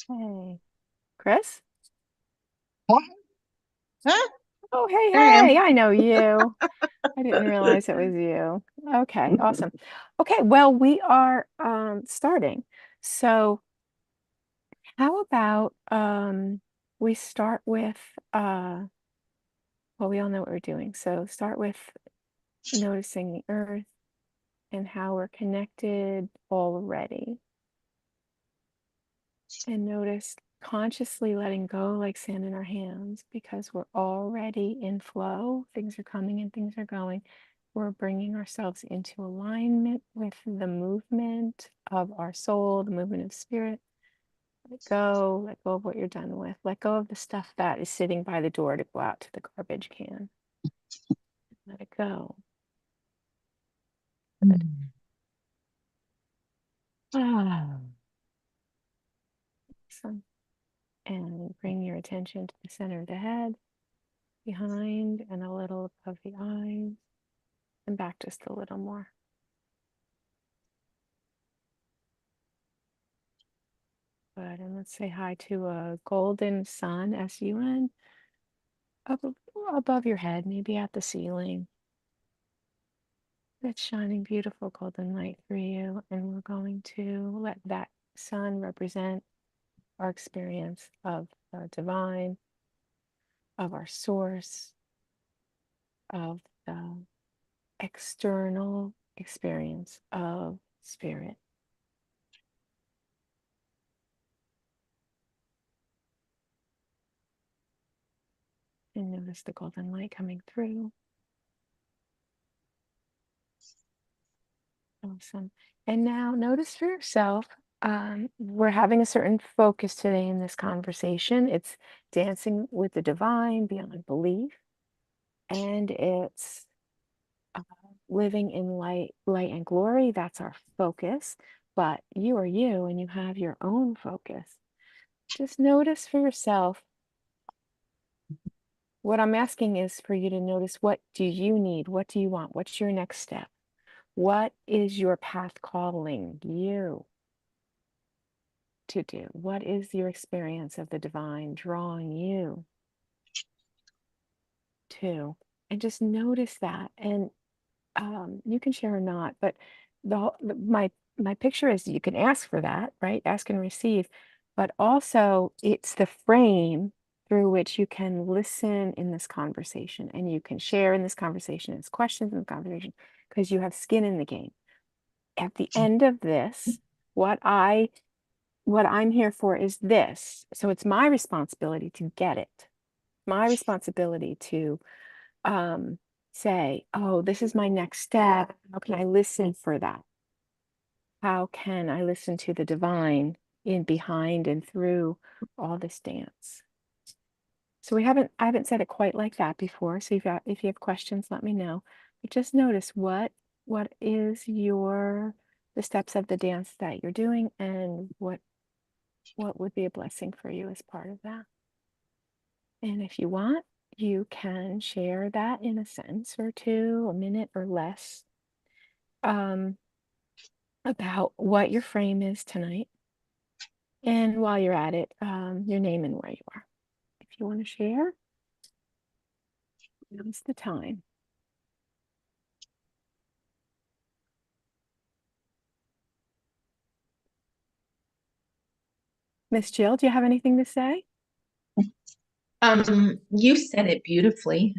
Hey, Chris? What? Huh? Oh, hey, There I am. hey, I know you. I didn't realize it was you. Okay, awesome. Okay, well, we are starting. So, how about we start with well, we all know what we're doing. So, start with noticing the earth and how we're connected already. And notice consciously letting go like sand in our hands because we're already in flow. Things are coming and things are going. We're bringing ourselves into alignment with the movement of our soul, the movement of spirit. Let go of what you're done with. Let go of the stuff that is sitting by the door to go out to the garbage can. Let it go. Good. Mm. Ah, awesome. And bring your attention to the center of the head, behind and a little above the eyes, and back just a little more. Good. And let's say hi to a golden sun, S-U-N, up above your head, maybe at the ceiling. That's shining beautiful golden light for you. And we're going to let that sun represent our experience of the divine, of our source, of the external experience of spirit. And notice the golden light coming through. Awesome. And now notice for yourself, we're having a certain focus today in this conversation. It's dancing with the divine beyond belief, and it's uh, living in light and glory. That's our focus. But you are you, and you have your own focus. Just notice for yourself. What I'm asking is for you to notice, what do you need? What do you want? What's your next step? What is your path calling you to do? What is your experience of the divine drawing you to? And just notice that. And you can share or not, but my picture is you can ask for that, right? Ask and receive, but also it's the frame through which you can listen in this conversation and you can share in this conversation as questions in the conversation because you have skin in the game. At the end of this, what I what I'm here for is this. So it's my responsibility to get it. My responsibility to um, say, oh, this is my next step. How can I listen for that? How can I listen to the divine in behind and through all this dance? So I haven't said it quite like that before. So if you have questions, let me know. But just notice what is the steps of the dance that you're doing and what would be a blessing for you as part of that. And if you want, you can share that in a sentence or two, a minute or less, um, about what your frame is tonight. And while you're at it, your name and where you are. If you want to share, now's the time. Miss Jill, do you have anything to say? You said it beautifully.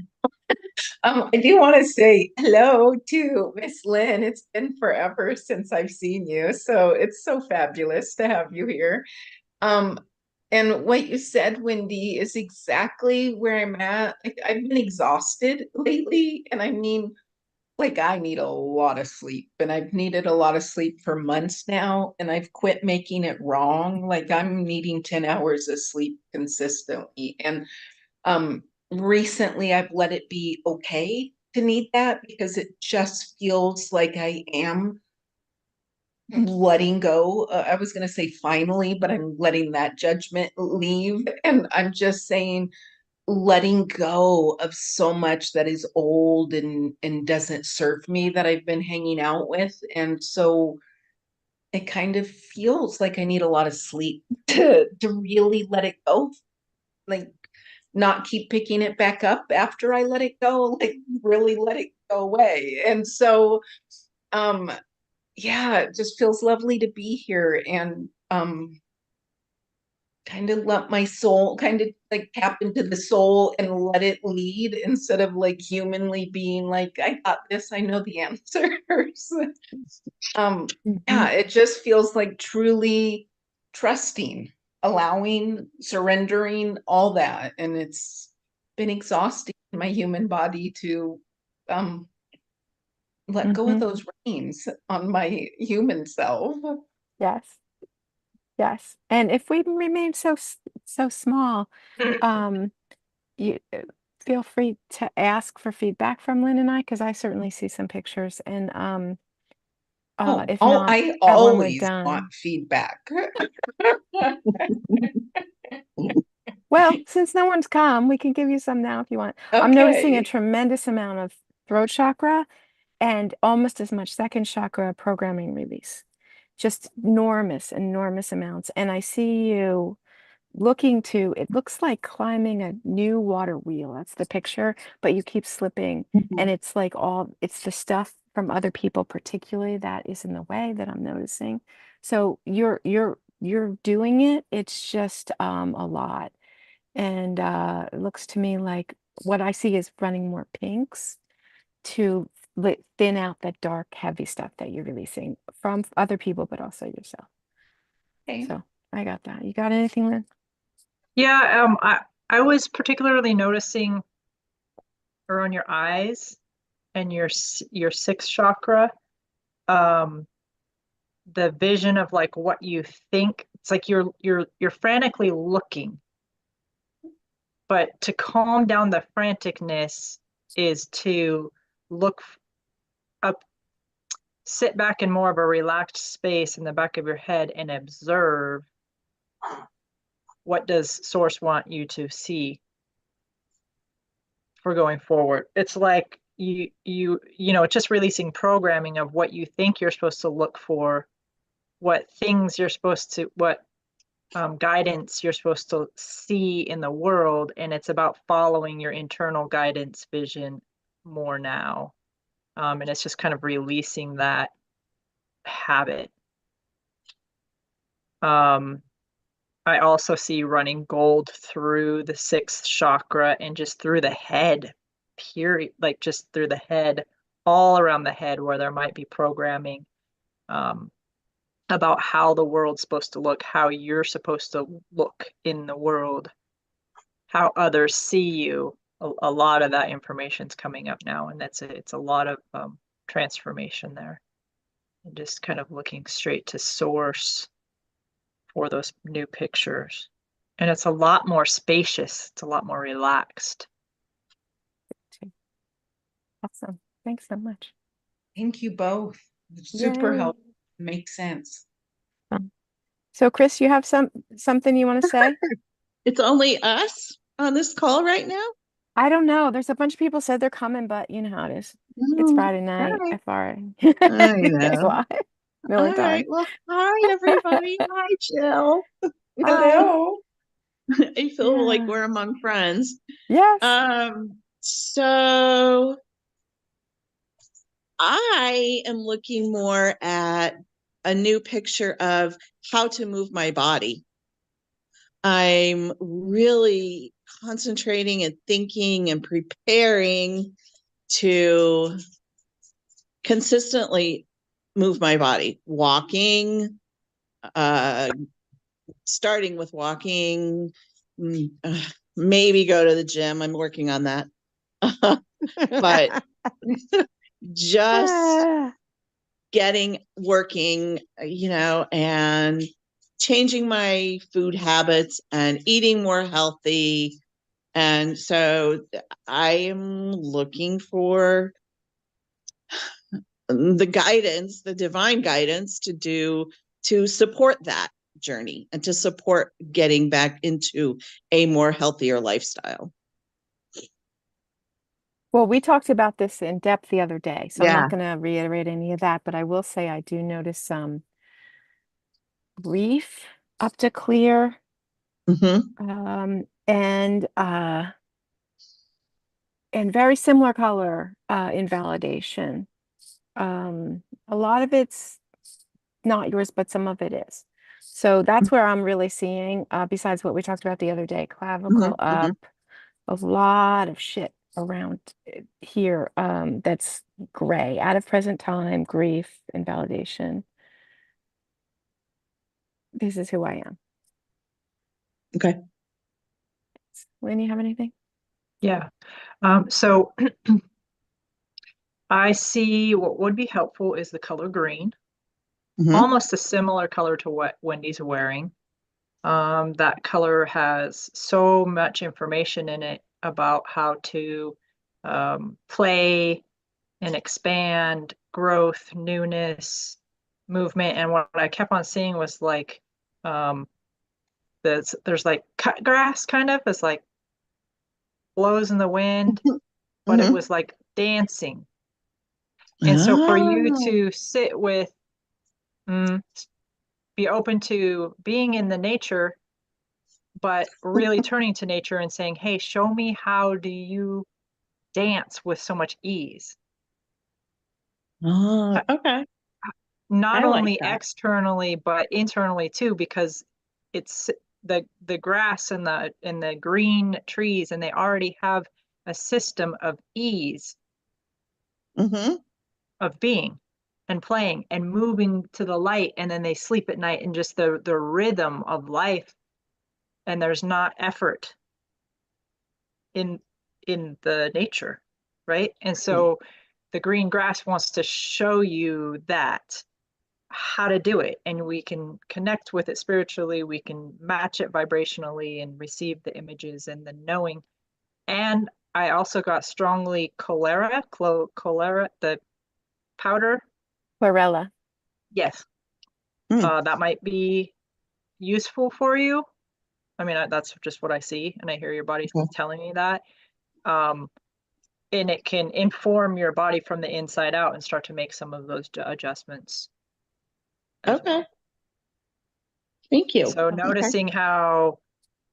I do want to say hello to Miss Lynn. It's been forever since I've seen you, so it's so fabulous to have you here. Um, and what you said, Wendy, is exactly where I'm at. Like, I've been exhausted lately, and I mean, like I need a lot of sleep, and I've needed a lot of sleep for months now, and I've quit making it wrong. Like I'm needing 10 hours of sleep consistently. And recently I've let it be okay to need that because it just feels like I am letting go. I was going to say finally, but I'm letting that judgment leave. And I'm just saying, letting go of so much that is old and doesn't serve me that I've been hanging out with. And so it kind of feels like I need a lot of sleep to really let it go. Like not keep picking it back up after I let it go, like really let it go away. And so yeah, it just feels lovely to be here and kind of let my soul kind of like tap into the soul and let it lead instead of like humanly being like, I got this, I know the answers. Mhm. Yeah, it just feels like truly trusting, allowing, surrendering, all that. And it's been exhausting in my human body to um let go of Mhm. those reins on my human self. Yes. Yes. And if we remain so small, um, you feel free to ask for feedback from Lynn and I, because I certainly see some pictures. And Oh, if not, I when we're always want done. feedback. Well, since no one's come, we can give you some now if you want. I'm noticing a Okay. tremendous amount of throat chakra and almost as much second chakra programming release. Just enormous, enormous amounts. And I see you looking to, it looks like climbing a new water wheel. That's the picture, but you keep slipping. And Mhm. it's like it's the stuff from other people, particularly, that is in the way that I'm noticing. So you're doing it. It's just a lot. And it looks to me like what I see is running more pinks to thin out that dark, heavy stuff that you're releasing from other people, but also yourself. Okay. So I got that. You got anything, Lynn? Yeah, I was particularly noticing around your eyes and your sixth chakra, um, the vision of like what you think. It's like you're frantically looking, but to calm down the franticness is to look up, sit back in more of a relaxed space in the back of your head and observe what does source want you to see for going forward. It's like it's just releasing programming of what you think you're supposed to look for, what things you're supposed to, what guidance you're supposed to see in the world, and it's about following your internal guidance vision more now. And it's just kind of releasing that habit. Um, I also see running gold through the sixth chakra and just through the head, period, like just through the head, all around the head where there might be programming um, about how the world's supposed to look, how you're supposed to look in the world, how others see you. A lot of that information's coming up now, and it's a lot of transformation there, and just kind of looking straight to source for those new pictures. And it's a lot more spacious, it's a lot more relaxed. Awesome. Thanks so much. Thank you both. Super Yay. helpful. Makes sense. So Chris, you have something you want to say? It's only us on this call right now? I don't know. There's a bunch of people said they're coming, but you know how it is. It's Mm, Friday all night, right. FRA. I know. DAY. All right. Military. Well, hi, everybody. Hi, Jill. Hi. Hello. I feel like Yeah. we're among friends. Yes. So I am looking more at a new picture of how to move my body. I'm really concentrating and thinking and preparing to consistently move my body, walking, uh, starting with walking, maybe go to the gym. I'm working on that. But just Ah. getting working, and changing my food habits and eating more healthy. And so I am looking for the guidance, the divine guidance to support that journey and to support getting back into a more healthier lifestyle. Well, we talked about this in depth the other day, so I'm Yeah. not going to reiterate any of that, but I will say I do notice some grief up to clear, Mm-hmm. And very similar color in validation. A lot of it's not yours, but some of it is. So that's where I'm really seeing, besides what we talked about the other day, clavicle Mm-hmm. up, a lot of shit around here that's gray, out of present time, grief, and validation. This is who I am. Okay. Lynn, you have anything? Yeah. So I see what would be helpful is the color green, Mm-hmm. almost a similar color to what Wendy's wearing. That color has so much information in it about how to play and expand, growth, newness, movement. And what I kept on seeing was like there's like cut grass kind of, it's like blows in the wind, but it Mm-hmm. was like dancing. And so for you Oh. to sit with, be open to being in the nature, but really turning to nature and saying, hey, show me how do you dance with so much ease? Oh, okay. Not I like only that. externally, but internally too, because it's the grass and the green trees, and they already have a system of ease Mm-hmm. of being and playing and moving to the light, and then they sleep at night, and just the rhythm of life, and there's not effort in the nature, right? And so the green grass wants to show you that how to do it, and we can connect with it spiritually, we can match it vibrationally and receive the images and the knowing. And I also got strongly cholera, the powder. Chlorella. Yes, Mm. that might be useful for you. I mean, that's just what I see, and I hear your body Okay. telling me that. Um, and it can inform your body from the inside out and start to make some of those adjustments as Okay. well. Thank you. So Okay. noticing how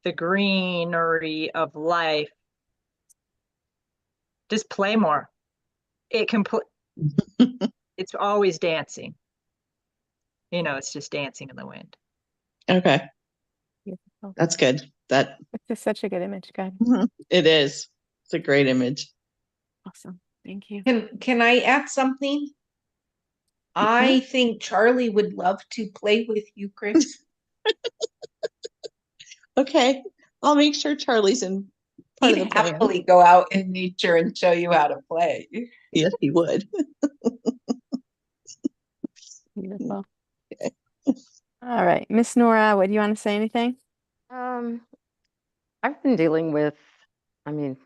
the greenery of life, just play more. It can it's always dancing. It's just dancing in the wind. Okay. Beautiful. That's good. That It's just such a good image. Good. it is. It's a great image. Awesome. Thank you. Can I add something? I think Charlie would love to play with you, Chris. Okay. I'll make sure Charlie's in part of the He'd plan. happily go out in nature and show you how to play. Yes, he would. Beautiful. All right. Miss Nora, what do you want to say anything? I've been dealing with, I mean,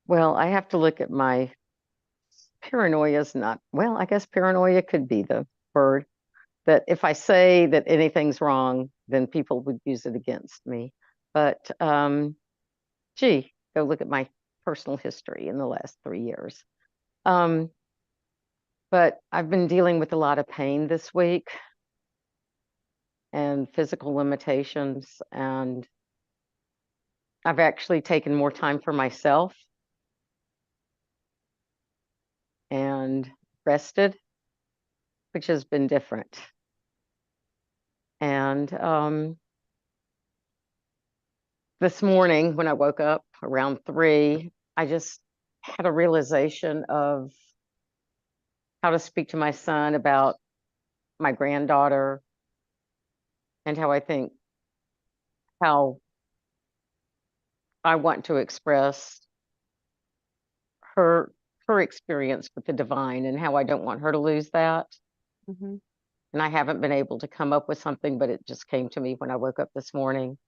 well, I have to look at my paranoia is not, well, I guess paranoia could be the word. That if I say that anything's wrong, then people would use it against me. But gee, go look at my personal history in the last 3 years. But I've been dealing with a lot of pain this week and physical limitations, and I've actually taken more time for myself and rested, which has been different. And this morning when I woke up around 3, I just had a realization of how to speak to my son about my granddaughter, and how I think how I want to express her her experience with the divine, and how I don't want her to lose that. Mm-hmm. And I haven't been able to come up with something, but it just came to me when I woke up this morning.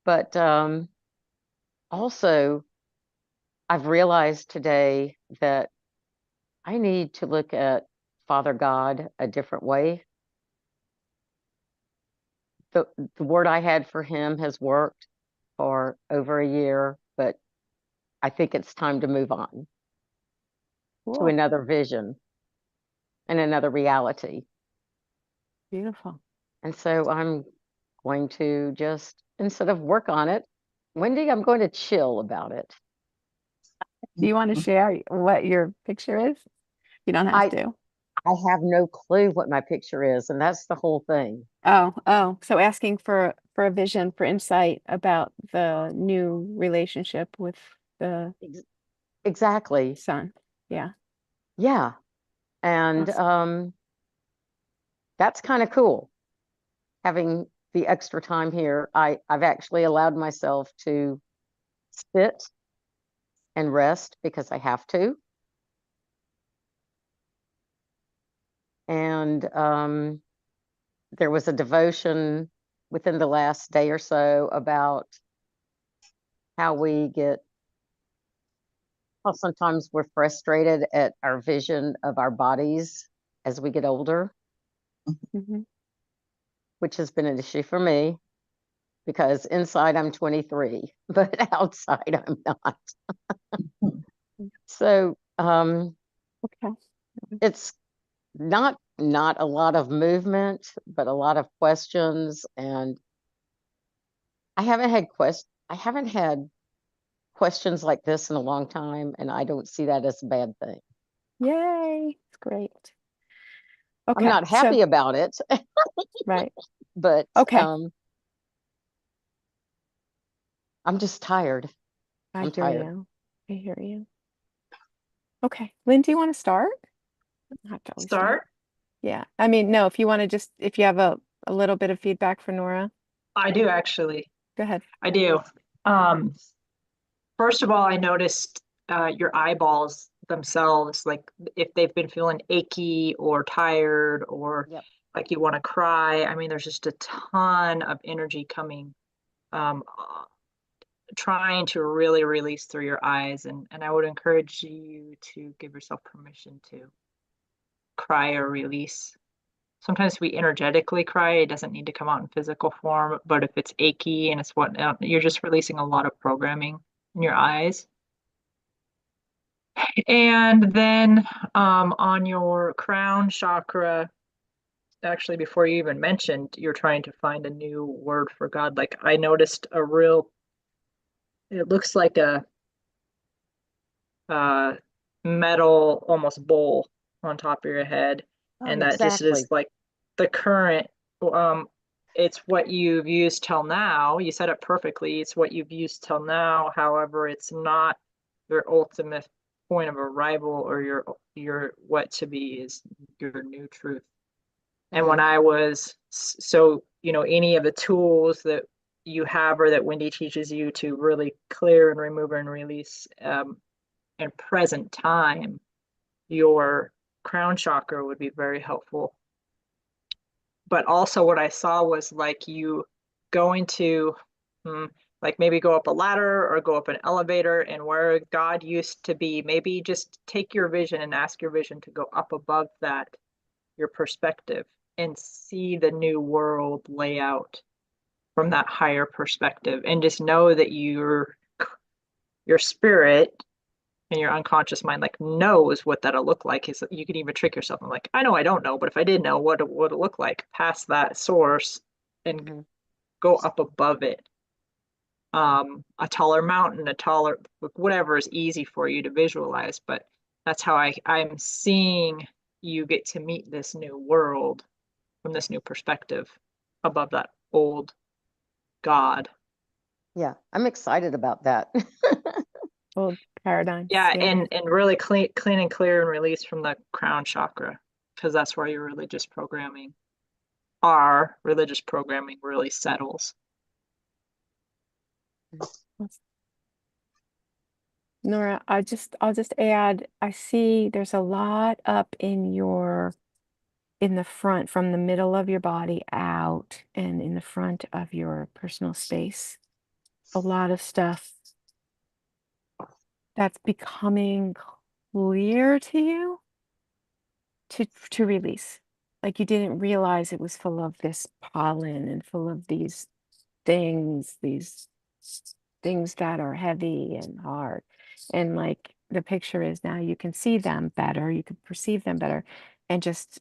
But also, I've realized today that I need to look at Father God a different way. The word I had for him has worked for over a year, but I think it's time to move on to Cool. another vision and another reality. Beautiful. And so I'm going to just, instead of work on it, Wendy, I'm going to chill about it. Do you want to share what your picture is? You don't have I to. I have no clue what my picture is, and that's the whole thing. Oh. So asking for a vision, for insight about the new relationship with the Ex- Exactly. son. Yeah. Yeah. And Awesome. that's kind of cool. Having the extra time here, I've actually allowed myself to sit and rest because I have to. And there was a devotion within the last day or so about how how sometimes we're frustrated at our vision of our bodies as we get older, Hmm. which has been an issue for me because inside I'm 23, but outside I'm not. So Okay. it's not a lot of movement, but a lot of questions. And I haven't had questions like this in a long time, and I don't see that as a bad thing. Yay. It's great. I'm Okay. not So, happy about it, right. but Okay. I'm just tired. I I'm hear tired. you. I hear you. Okay. Lynn, do you want to start? I have to always start. Start? Yeah. I mean, no, if you want to just, if you have a little bit of feedback for Nora, I do actually. go ahead. I do. Um, First of all, I noticed your eyeballs themselves, like if they've been feeling achy or tired or Yep. like you want to cry. I mean, there's just a ton of energy coming, trying to really release through your eyes. And I would encourage you to give yourself permission to cry or release. Sometimes we energetically cry. It doesn't need to come out in physical form, but if it's achy and it's whatnot, you're just releasing a lot of programming in your eyes. And then on your crown chakra, actually, before you even mentioned you're trying to find a new word for God, like I noticed it looks like a uh, metal almost bowl on top of your head. Oh, And that just is exactly. like the current, um, it's what you've used till now. You said it perfectly. It's what you've used till now. However, it's not your ultimate point of arrival or your what to be is your new truth. And when Hmm. I was so, any of the tools that you have or that Wendy teaches you to really clear and remove and release in present time, your crown chakra would be very helpful. But also, what I saw was like you going to, like maybe go up a ladder or go up an elevator, and where God used to be, maybe just take your vision and ask your vision to go up above that, your perspective, and see the new world lay out from that higher perspective, and just know that your spirit and your unconscious mind like knows what that'll look like. Is you can even trick yourself. I'm like, I know I don't know, but if I did know, what would it look like past that source and Hmm. go up above it? A taller mountain, a taller whatever is easy for you to visualize, but that's how I'm seeing you get to meet this new world from this new perspective above that old God. Yeah, I'm excited about that. Old paradigms. Yeah, Yeah. and really clean and clear and release from the crown chakra, because that's where your religious programming really settles. Nora, I'll just add, I see there's a lot up in the front, from the middle of your body out and in the front of your personal space. A lot of stuff that's becoming clear to you to release. Like you didn't realize it was full of this pollen and full of these things that are heavy and hard. And like the picture is now you can see them better, you can perceive them better, and just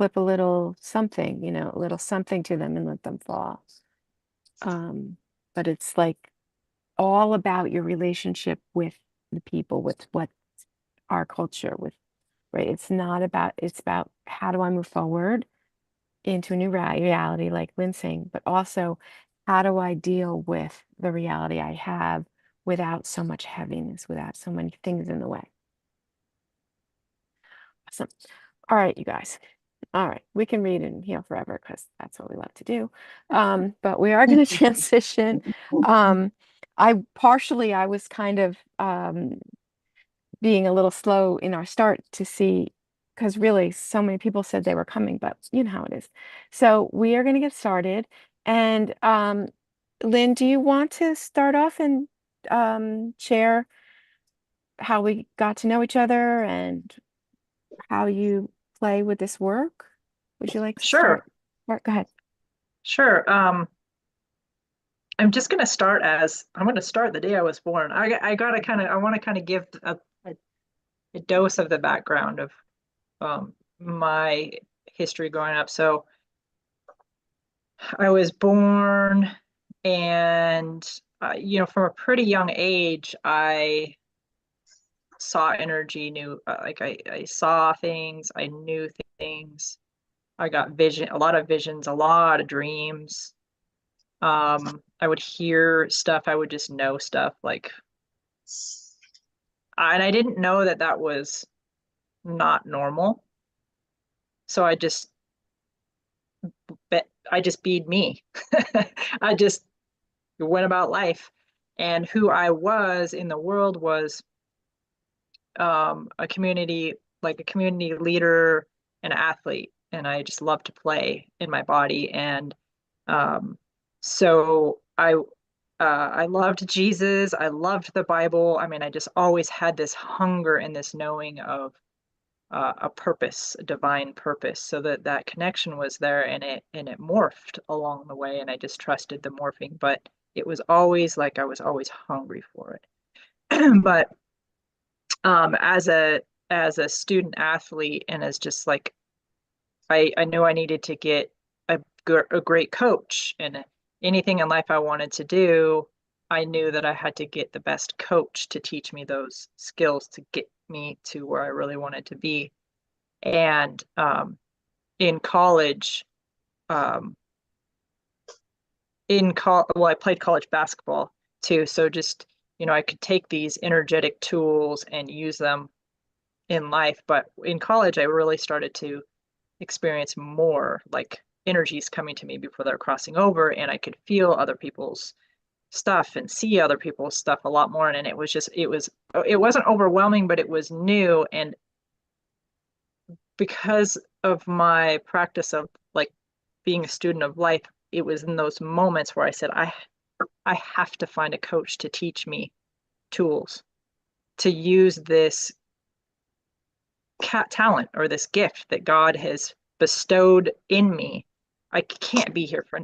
clip a little something, you know, a little something to them and let them fall. But it's like all about your relationship with the people, with what our culture, with, right? It's not about, it's about how do I move forward into a new reality, like Lynn's saying, but also how do I deal with the reality I have without so much heaviness, without so many things in the way. Awesome. All right, you guys. All right, we can read and heal forever because that's what we love to do. But we are going to transition. I was kind of being a little slow in our start to see, because really so many people said they were coming, but you know how it is. So we are going to get started. And Lynn, do you want to start off and share how we got to know each other and how you play with this work? Would you like to Sure. start? Go ahead. Sure. I'm just going to start I'm going to start the day I was born. I want to kind of give a dose of the background of my history growing up. So I was born, and from a pretty young age, I saw energy, knew I saw things, I knew things. I got a lot of visions, a lot of dreams. I would hear stuff, I would just know stuff and I didn't know that was not normal. So I just beed me. I just went about life. And who I was in the world was a community leader and athlete. And I just loved to play in my body. And so I loved Jesus. I loved the Bible. I mean, I just always had this hunger and this knowing of a purpose, a divine purpose, so that connection was there, and it morphed along the way, and I just trusted the morphing. But it was always like I was always hungry for it. But as a student athlete, and as just like I knew I needed to get a great coach, and anything in life I wanted to do, I knew that I had to get the best coach to teach me those skills to get me to where I really wanted to be. And in college, well, I played college basketball too. So just, I could take these energetic tools and use them in life. But in college, I really started to experience more like energies coming to me before they're crossing over, and I could feel other people's stuff and see other people's stuff a lot more. And it wasn't overwhelming, but it was new. And because of my practice of like being a student of life, it was in those moments where I said, I have to find a coach to teach me tools to use this talent or this gift that God has bestowed in me. I can't be here for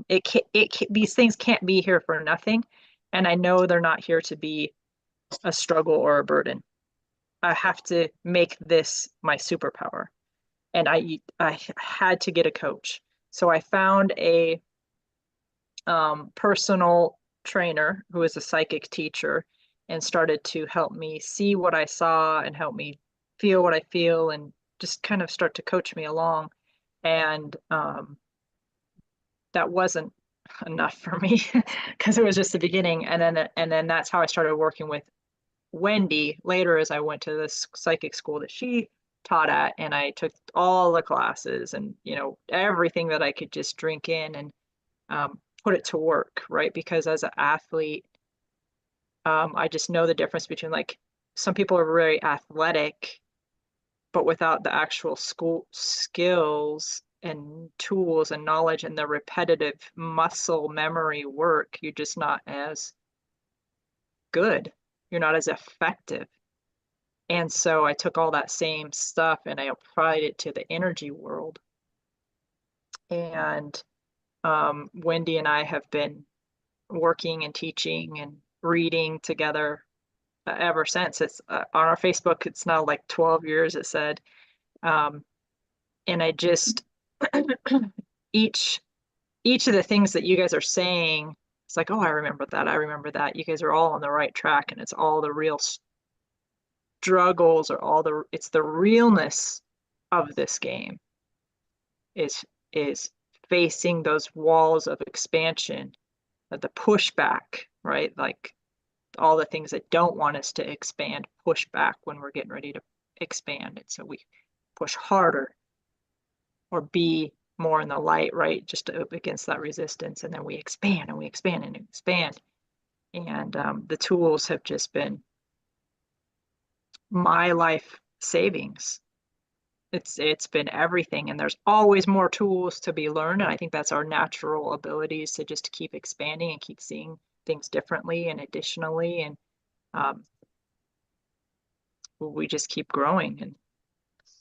these things can't be here for nothing. And I know they're not here to be a struggle or a burden. I have to make this my superpower. And I had to get a coach. So I found a personal trainer who is a psychic teacher and started to help me see what I saw and help me feel what I feel and just kind of start to coach me along. And that wasn't enough for me because it was just the beginning. And then that's how I started working with Wendy later as I went to this psychic school that she taught at, and I took all the classes and everything that I could just drink in and put it to work, right? Because as an athlete, I just know the difference between like some people are very athletic, but without the actual school skills and tools and knowledge and the repetitive muscle memory work, you're just not as good. You're not as effective. And so I took all that same stuff and I applied it to the energy world. And Wendy and I have been working and teaching and reading together ever since. It's on our Facebook, it's now like 12 years, it said. And I just each of the things that you guys are saying, it's like, oh, I remember that. I remember that. You guys are all on the right track, and it's all the real struggles, or it's the realness of this game is facing those walls of expansion, the pushback, right? Like all the things that don't want us to expand, push back when we're getting ready to expand. And so we push harder or be more in the light, right? Just against that resistance. And then we expand and we expand and expand. And the tools have just been my life savings. It's been everything, and there's always more tools to be learned. And I think that's our natural abilities to just keep expanding and keep seeing things differently and additionally, and we just keep growing.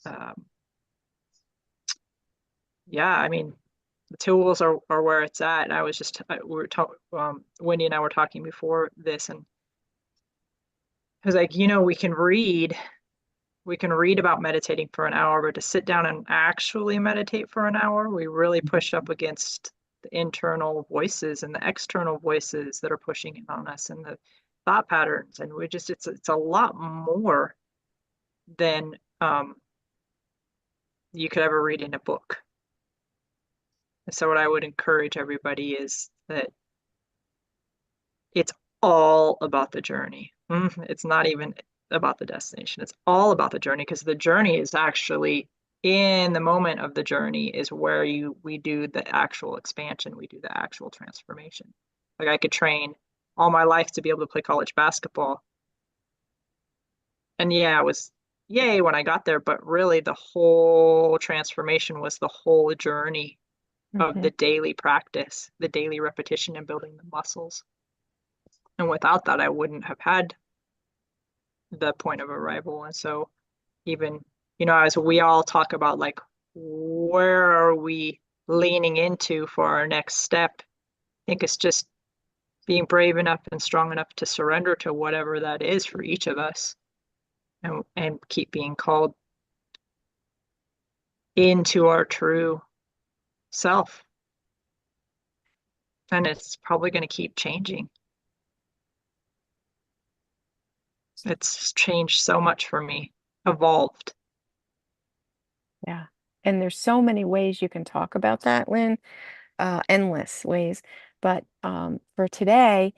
And yeah, I mean, the tools are where it's at. And I was just Wendy and I were talking before this, and I was like, we can read about meditating for an hour, but to sit down and actually meditate for an hour, we really push up against the internal voices and the external voices that are pushing in on us, and the thought patterns. And it's a lot more than you could ever read in a book. And so what I would encourage everybody is that it's all about the journey. It's not even about the destination. It's all about the journey, because the journey is actually, in the moment of the journey, is where we do the actual expansion. We do the actual transformation. Like I could train all my life to be able to play college basketball. And yeah, it was yay when I got there, but really the whole transformation was the whole journey of the daily practice, the daily repetition, and building the muscles. And without that, I wouldn't have had the point of arrival. And so even, as we all talk about, like, where are we leaning into for our next step? I think it's just being brave enough and strong enough to surrender to whatever that is for each of us, and keep being called into our true self. And it's probably going to keep changing. It's changed so much for me, evolved. Yeah. And there's so many ways you can talk about that, Lynn, endless ways. But for today,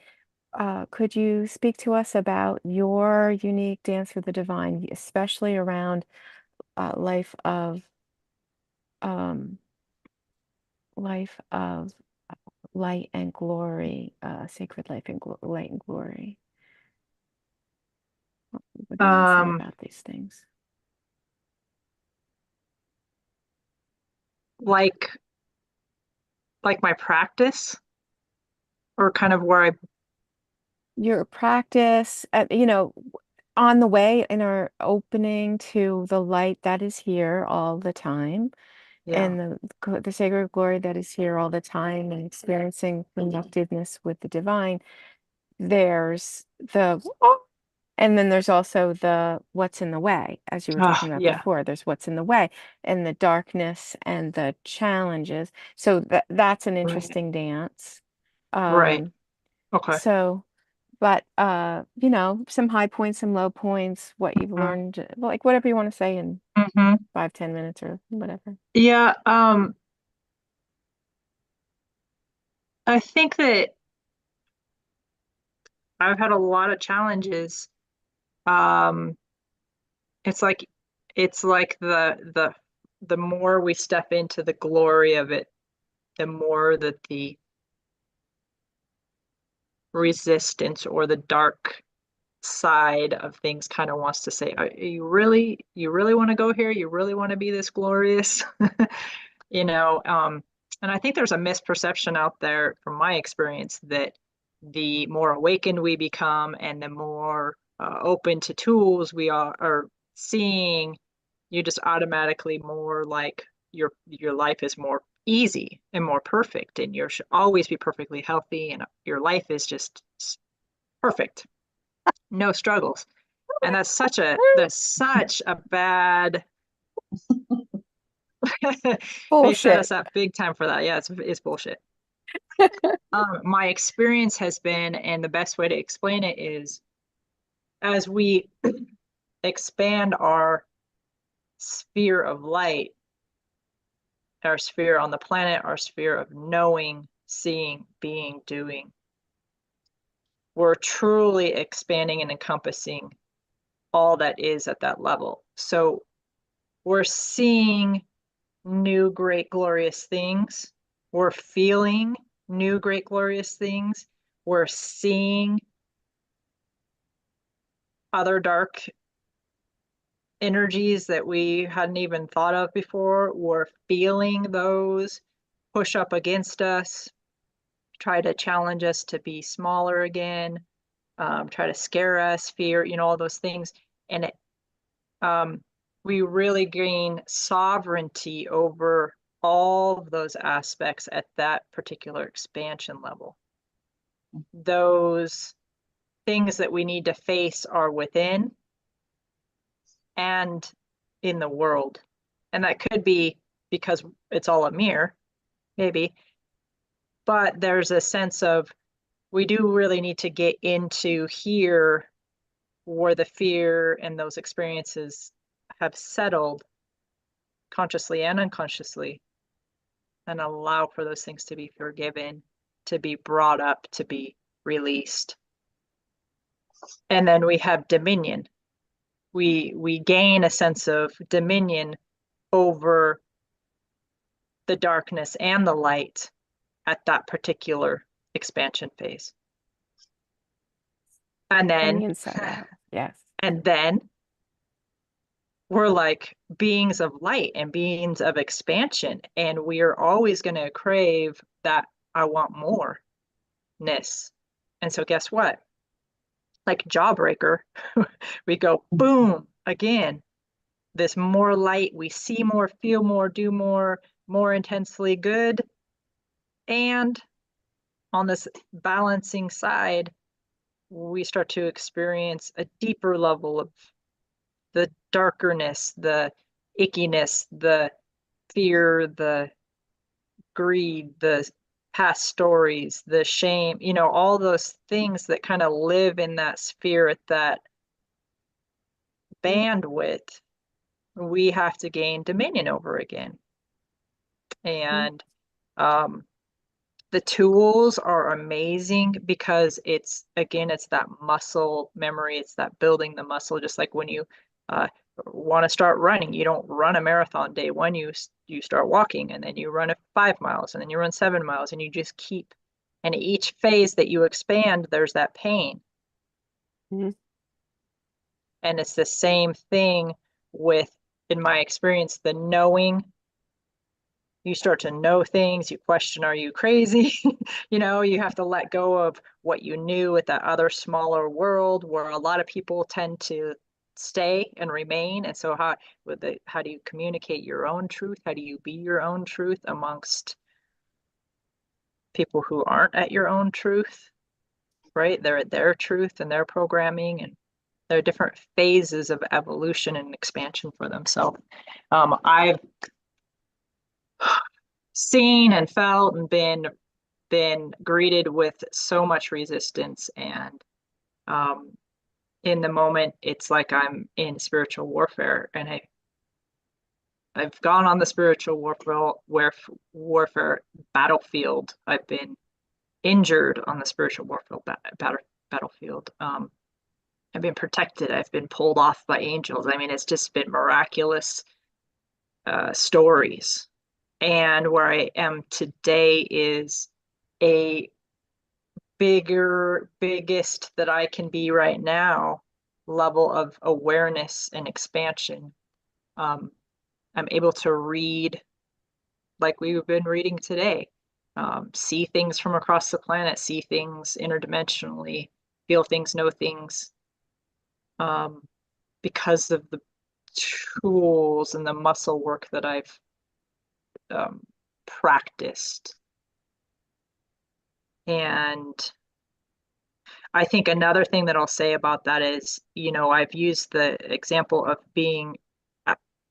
could you speak to us about your unique dance for the divine, especially around life of life of light and glory, sacred life and light and glory? What do you want to say about these things? Like my practice, or kind of where Your practice, on the way in our opening to the light that is here all the time, and the sacred glory that is here all the time, and experiencing connectiveness with the divine. There's and then there's also the what's in the way, as you were talking about before. There's what's in the way, and the darkness and the challenges. So that's an interesting dance. right. Okay. So, but some high points, some low points, what you've learned, like whatever you want to say in 5-10 minutes or whatever. Yeah. I think that I've had a lot of challenges. It's like the more we step into the glory of it, the more that the resistance or the dark side of things kind of wants to say, you really want to go here? You really want to be this glorious? And I think there's a misperception out there from my experience that the more awakened we become and the more open to tools we are seeing, you just automatically more like your life is more easy and more perfect, and you should always be perfectly healthy, and your life is just perfect, no struggles. And that's such a bad They set Bullshit. us up big time for that. Yeah, it's bullshit. My experience has been, and the best way to explain it is, as we expand our sphere of light, our sphere on the planet, our sphere of knowing, seeing, being, doing, we're truly expanding and encompassing all that is at that level. So we're seeing new, great, glorious things. We're feeling new, great, glorious things. We're seeing other dark energies that we hadn't even thought of before. We're feeling those push up against us, try to challenge us to be smaller again, try to scare us, fear, all those things. And we really gain sovereignty over all of those aspects at that particular expansion level. Those things that we need to face are within and in the world. And that could be because it's all a mirror, maybe. But there's a sense of we do really need to get into here where the fear and those experiences have settled consciously and unconsciously, and allow for those things to be forgiven, to be brought up, to be released. And then we have dominion. We gain a sense of dominion over the darkness and the light at that particular expansion phase. And From the then, inside out. Yes. and then we're like beings of light and beings of expansion, and we are always going to crave that I want more-ness. And so guess what? Like Jawbreaker, we go boom again. This more light, we see more, feel more, do more, more intensely good. And on this balancing side, we start to experience a deeper level of the darkerness, the ickiness, the fear, the greed, the past stories, the shame, all those things that kind of live in that sphere at that bandwidth, we have to gain dominion over again. And the tools are amazing because it's that muscle memory, it's that building the muscle, just like when you want to start running. You don't run a marathon day one, you start walking, and then you run 5 miles, and then you run 7 miles, and you just keep. And each phase that you expand, there's that pain. Mm-hmm. And it's the same thing with, in my experience, the knowing. You start to know things, you question, are you crazy? You have to let go of what you knew at that other smaller world where a lot of people tend to stay and remain. And so how do you communicate your own truth? How do you be your own truth amongst people who aren't at your own truth, right? They're at their truth and their programming, and there are different phases of evolution and expansion for themselves. I've seen and felt and been greeted with so much resistance, and in the moment it's like I'm in spiritual warfare, and I've gone on the spiritual warfare battlefield. I've been injured on the spiritual warfare battlefield. I've been protected. I've been pulled off by angels. I mean, it's just been miraculous stories. And where I am today is a biggest that I can be right now level of awareness and expansion. I'm able to read like we've been reading today, see things from across the planet, see things interdimensionally, feel things, know things, because of the tools and the muscle work that I've practiced. And I think another thing that I'll say about that is, I've used the example of being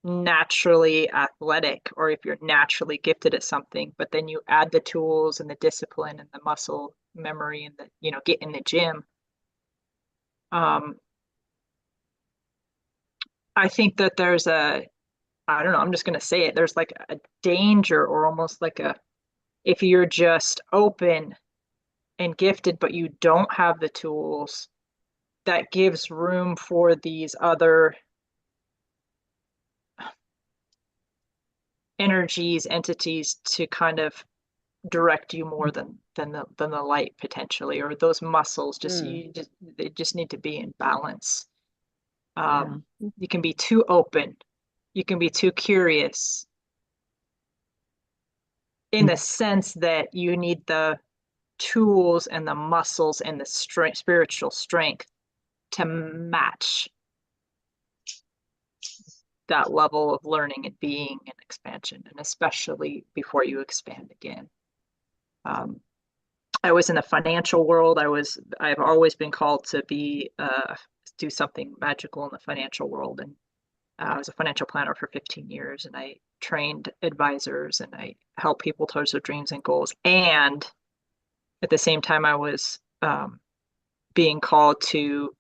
naturally athletic or if you're naturally gifted at something, but then you add the tools and the discipline and the muscle memory and the, you know, get in the gym. I think that there's I don't know, I'm just going to say it. There's like a danger or almost like if you're just open and gifted, but you don't have the tools, that gives room for these other energies, entities to kind of direct you more than the light potentially, or those muscles they just need to be in balance. You can be too open, you can be too curious in the sense that you need the tools and the muscles and the strength, spiritual strength to match that level of learning and being and expansion, and especially before you expand again. I was in the financial world. I've always been called to be do something magical in the financial world, and I was a financial planner for 15 years, and I trained advisors and I helped people towards their dreams and goals. And at the same time, I was being called to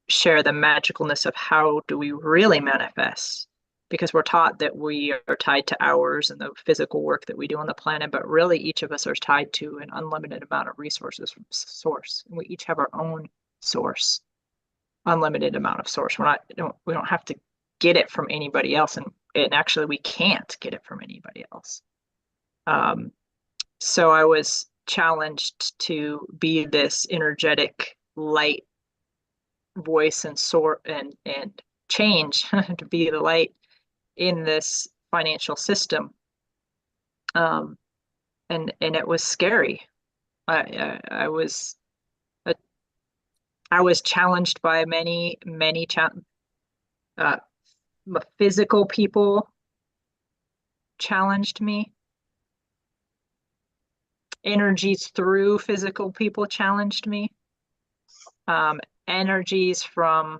share the magicalness of how do we really manifest, because we're taught that we are tied to hours and the physical work that we do on the planet, but really each of us are tied to an unlimited amount of resources from source, and we each have our own source, unlimited amount of source. We don't have to get it from anybody else, and actually we can't get it from anybody else. So I was challenged to be this energetic light voice and sort and change to be the light in this financial system. And it was scary. I was challenged by many physical people challenged me. Energies through physical people challenged me. Energies from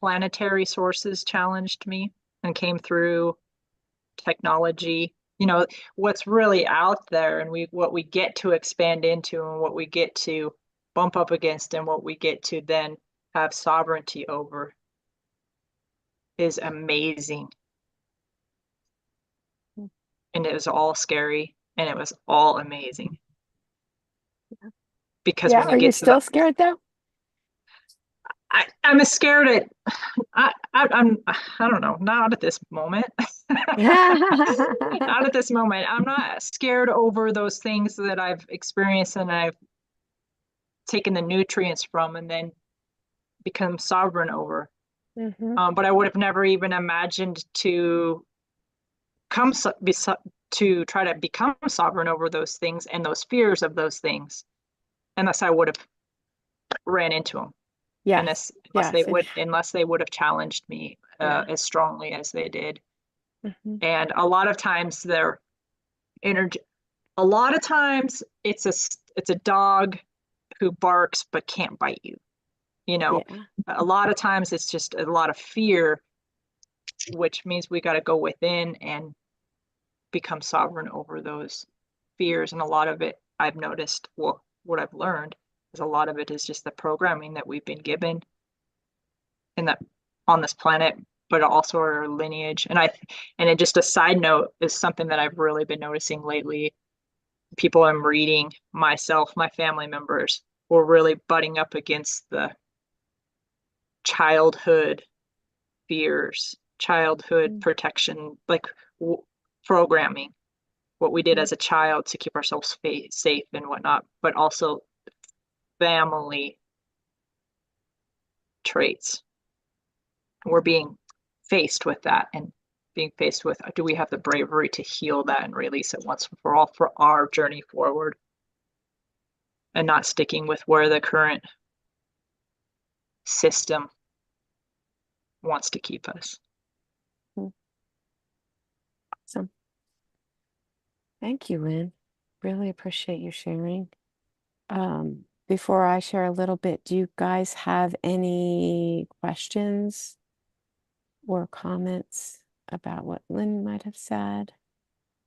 planetary sources challenged me and came through technology. You know, what's really out there and what we get to expand into and what we get to bump up against and what we get to then have sovereignty over is amazing. And it was all scary and it was all amazing. Because when are you still scared though? I'm scared at I don't know, not at this moment. Not at this moment. I'm not scared over those things that I've experienced and I've taken the nutrients from and then become sovereign over. But I would have never even imagined to try to become sovereign over those things and those fears of those things, unless I would have ran into them. Unless they would have challenged me as strongly as they did. And a lot of times it's a dog who barks but can't bite you. You know, a lot of times it's just a lot of fear, which means we got to go within and become sovereign over those fears. And a lot of it I've noticed, well, what I've learned is a lot of it is just the programming that we've been given in that on this planet, but also our lineage. And just a side note is something that I've really been noticing lately. People I'm reading, myself, my family members, were really butting up against the childhood fears, childhood protection, like programming, what we did as a child to keep ourselves safe and whatnot, but also family traits. We're being faced with that and being faced with, do we have the bravery to heal that and release it once and for all for our journey forward, and not sticking with where the current system wants to keep us. Awesome. Thank you, Lynn. Really appreciate you sharing. Before I share a little bit, do you guys have any questions or comments? about what Lynn might have said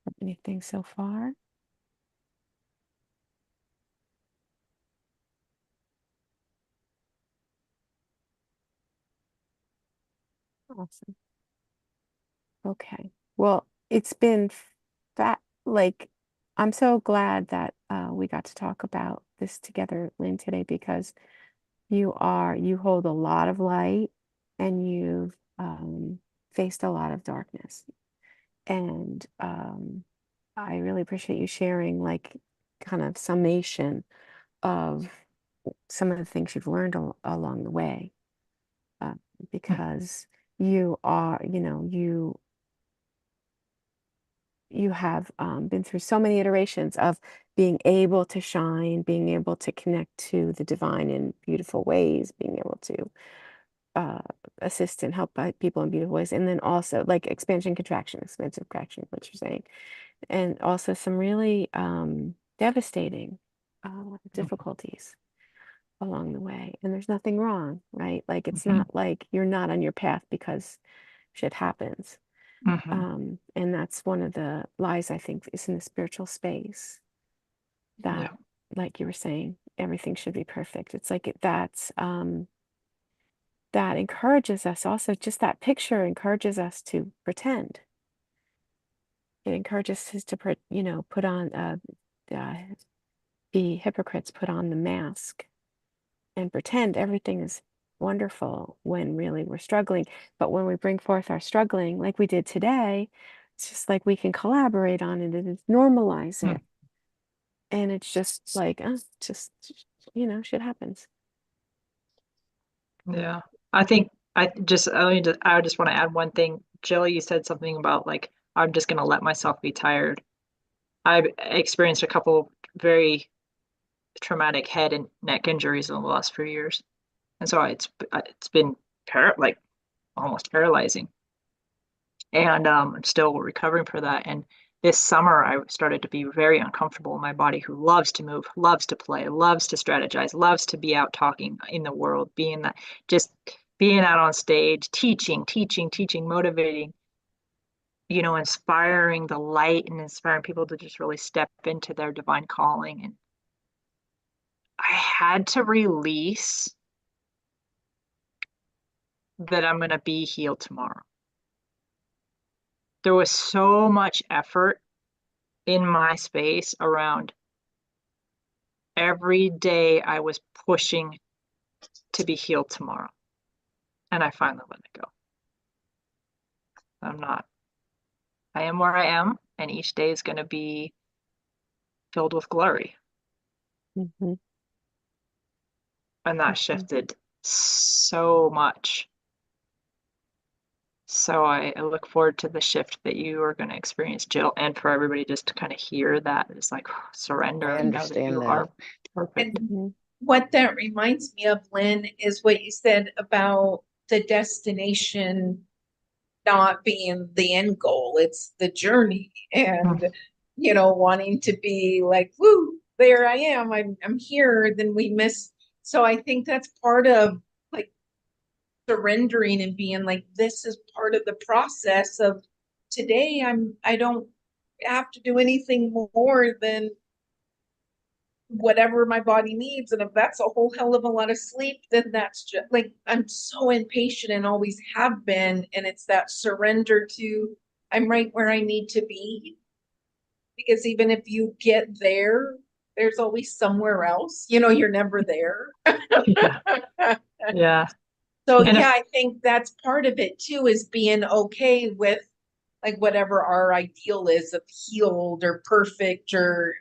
or anything so far? Awesome. Okay. Well, it's been fat. Like, I'm so glad that we got to talk about this together, Lynn, today, because you hold a lot of light and you've faced a lot of darkness. And I really appreciate you sharing, like, kind of summation of some of the things you've learned along the way. Uh, because you are, you have been through so many iterations of being able to shine, being able to connect to the divine in beautiful ways, being able to uh, assist and help by people in beautiful ways, and then also like expansion, contraction, expansive contraction, what you're saying, and also some really devastating difficulties along the way. And there's nothing wrong, right? Like it's not like you're not on your path because shit happens. And that's one of the lies I think is in the spiritual space that, like you were saying, everything should be perfect. It's like that encourages us also, just that picture encourages us to pretend. It encourages us to, put on, be hypocrites, put on the mask and pretend everything is wonderful when really we're struggling. But when we bring forth our struggling, like we did today, it's just like we can collaborate on it and normalize it. And it's just like, just, shit happens. Yeah. I think I just want to add one thing. Jill, you said something about like, I'm just going to let myself be tired. I've experienced a couple very traumatic head and neck injuries in the last few years. And so it's been like almost paralyzing. And I'm still recovering for that. And this summer, I started to be very uncomfortable in my body, who loves to move, loves to play, loves to strategize, loves to be out talking in the world, just being out on stage, teaching, motivating, inspiring the light and inspiring people to just really step into their divine calling. And I had to release that I'm going to be healed tomorrow. There was so much effort in my space around every day I was pushing to be healed tomorrow. And I finally let it go. I am where I am, and each day is going to be filled with glory. Mm-hmm. And that shifted so much. So I look forward to the shift that you are going to experience, Jill, and for everybody just to kind of hear that. It's like surrender I and know that you are perfect. And what that reminds me of, Lynn, is what you said about the destination not being the end goal. It's the journey. And, wanting to be like, woo, there I am. I'm here. Then we miss. So I think that's part of like surrendering and being like, this is part of the process of today. I don't have to do anything more than whatever my body needs. And if that's a whole hell of a lot of sleep, then that's just like, I'm so impatient and always have been. And it's that surrender to, I'm right where I need to be. Because even if you get there, there's always somewhere else, you're never there. Yeah. So yeah, I think that's part of it too, is being okay with like whatever our ideal is of healed or perfect or,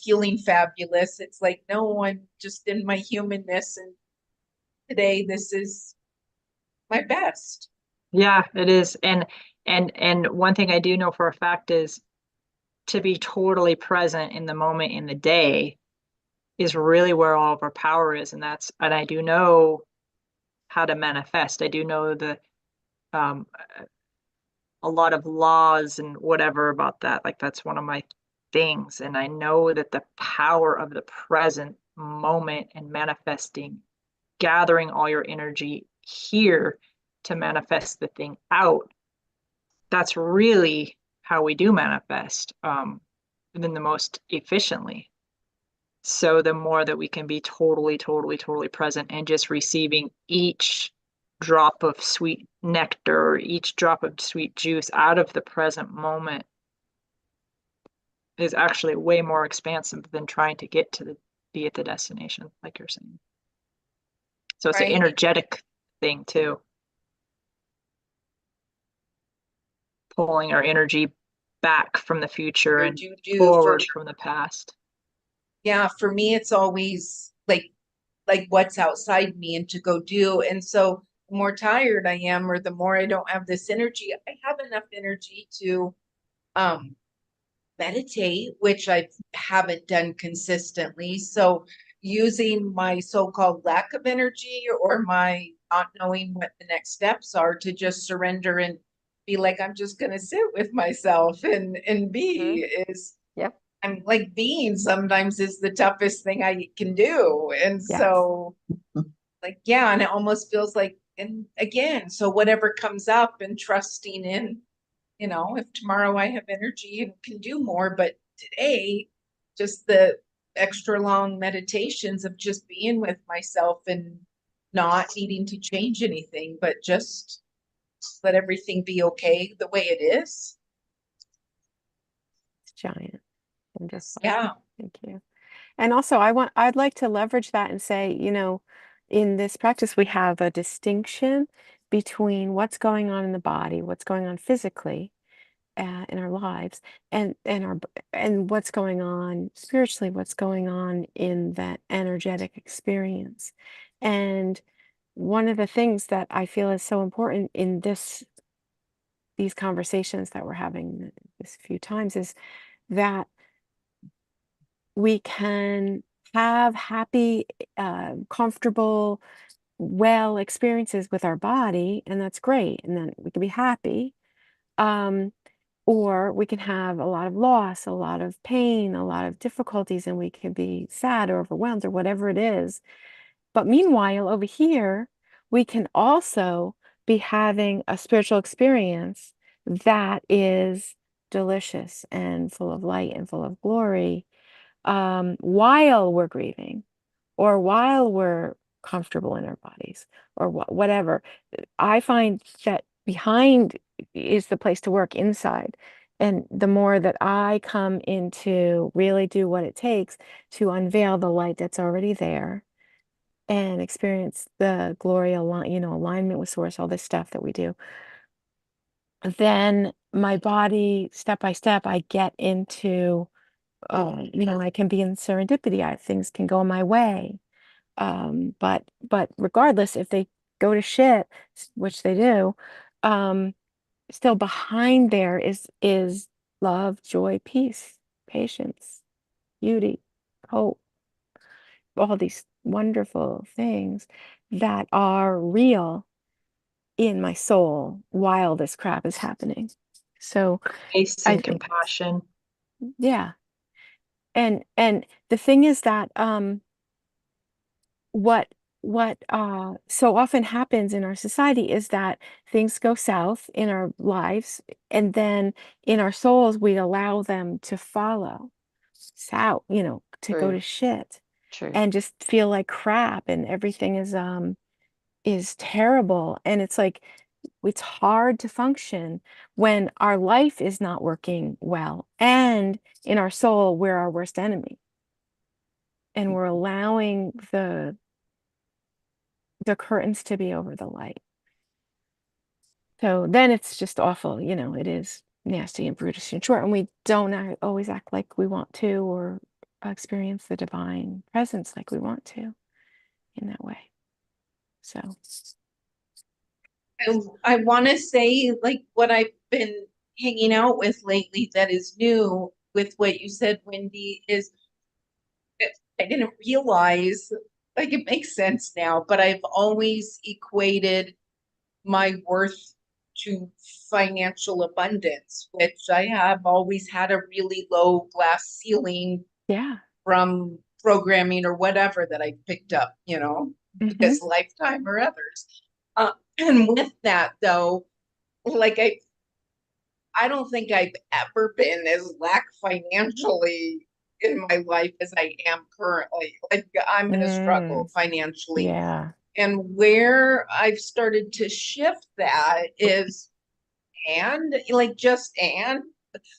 feeling fabulous. It's like, no, I'm just in my humanness. And today this is my best. Yeah, it is. And one thing I do know for a fact is to be totally present in the moment in the day is really where all of our power is. And I do know how to manifest. I do know a lot of laws and whatever about that. Like that's one of my things. And I know that the power of the present moment and manifesting, gathering all your energy here to manifest the thing out, that's really how we do manifest, then the most efficiently. So the more that we can be totally, totally, totally present and just receiving each drop of sweet nectar, each drop of sweet juice out of the present moment is actually way more expansive than trying to get to be at the destination, like you're saying. So it's an Right. energetic thing too. Pulling our energy back from the future and forward from the past. Yeah, for me, it's always like what's outside me and to go do. And so the more tired I am, or the more I don't have this energy, I have enough energy to meditate, which I haven't done consistently. So using my so-called lack of energy or my not knowing what the next steps are to just surrender and be like, I'm just gonna sit with myself and be is Yep. I'm like being sometimes is the toughest thing I can do. And Yes. so like, yeah, and it almost feels like, and again, so whatever comes up and trusting in, you know, if tomorrow I have energy and can do more, but today, just the extra long meditations of just being with myself and not needing to change anything, but just let everything be okay the way it is. It's giant. Wonderful. Yeah. Thank you. And also I'd like to leverage that and say, you know, in this practice, we have a distinction between what's going on in the body, what's going on physically, in our lives, and what's going on spiritually, what's going on in that energetic experience. And one of the things that I feel is so important in these conversations that we're having this few times is that we can have happy, comfortable, well experiences with our body, and that's great. And then we can be happy. Or we can have a lot of loss, a lot of pain, a lot of difficulties, and we can be sad or overwhelmed or whatever it is. But meanwhile, over here, we can also be having a spiritual experience that is delicious and full of light and full of glory, while we're grieving or while we're comfortable in our bodies or whatever. I find that behind is the place to work inside. And the more that I come into really do what it takes to unveil the light that's already there and experience the glory, alignment with source, all this stuff that we do, then my body, step by step, I get into, I can be in serendipity. Things can go my way. But regardless, if they go to shit, which they do, still behind there is love, joy, peace, patience, beauty, hope, all these wonderful things that are real in my soul while this crap is happening. So Grace I and think, compassion. yeah. And the thing is that what so often happens in our society is that things go south in our lives, and then in our souls we allow them to follow south, to go True. to shit True. and just feel like crap, and everything is terrible. And it's like it's hard to function when our life is not working well, and in our soul we're our worst enemy, and we're allowing the curtains to be over the light. So then it's just awful, it is nasty and brutish and short, and we don't always act like we want to, or experience the divine presence like we want to in that way. So I want to say, like, what I've been hanging out with lately that is new with what you said, Wendy, is I didn't realize, like, it makes sense now, but I've always equated my worth to financial abundance, which I have always had a really low glass ceiling yeah. from programming or whatever that I picked up, this lifetime or others. And with that, though, like I don't think I've ever been as lack financially in my life as I am currently. Like I'm in a struggle Mm, financially. yeah. And where I've started to shift that is and like just and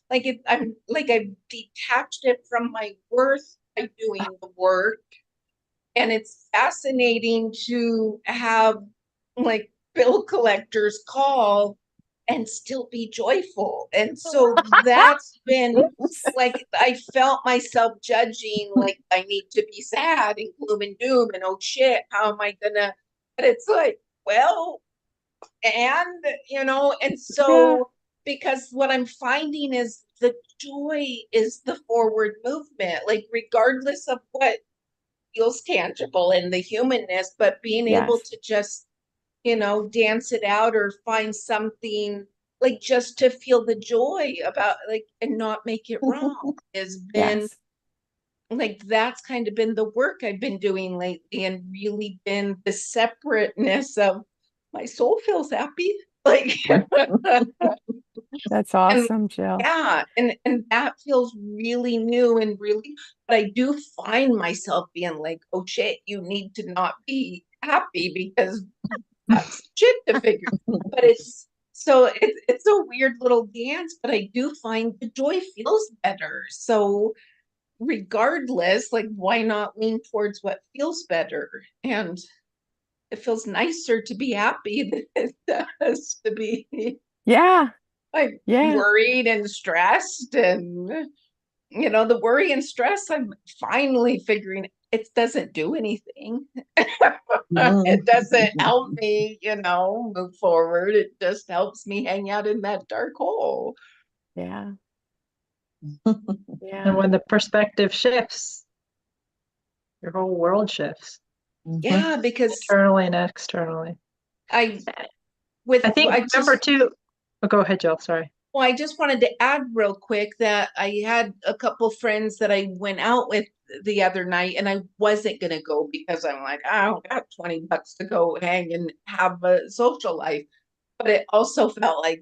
like I'm like I've detached it from my worth by doing the work. And it's fascinating to have like bill collectors call and still be joyful. And so that's been like I felt myself judging, like I need to be sad and gloom and doom and oh shit, how am I gonna? But it's like, well, and and Yeah. so because what I'm finding is the joy is the forward movement, like regardless of what feels tangible in the humanness, but being able Yes. to just, dance it out or find something like just to feel the joy about like and not make it wrong has been Yes. like that's kind of been the work I've been doing lately and really been the separateness of my soul feels happy. Like That's and awesome, Jill. yeah, and that feels really new and really, but I do find myself being like, oh shit, you need to not be happy because that's shit to figure. But it's a weird little dance, but I do find the joy feels better. So regardless, like why not lean towards what feels better? And it feels nicer to be happy than it does to be Yeah. like Yeah. worried and stressed and the worry and stress I'm finally figuring it doesn't do anything. It doesn't help me, move forward. It just helps me hang out in that dark hole. Yeah. And Yeah. when the perspective shifts, your whole world shifts Yeah, because internally and externally. I I with think, I remember just too, oh, go ahead, Jill, sorry. well, I just wanted to add real quick that I had a couple friends that I went out with the other night, and I wasn't gonna go because I'm like, I don't got $20 to go hang and have a social life. But it also felt like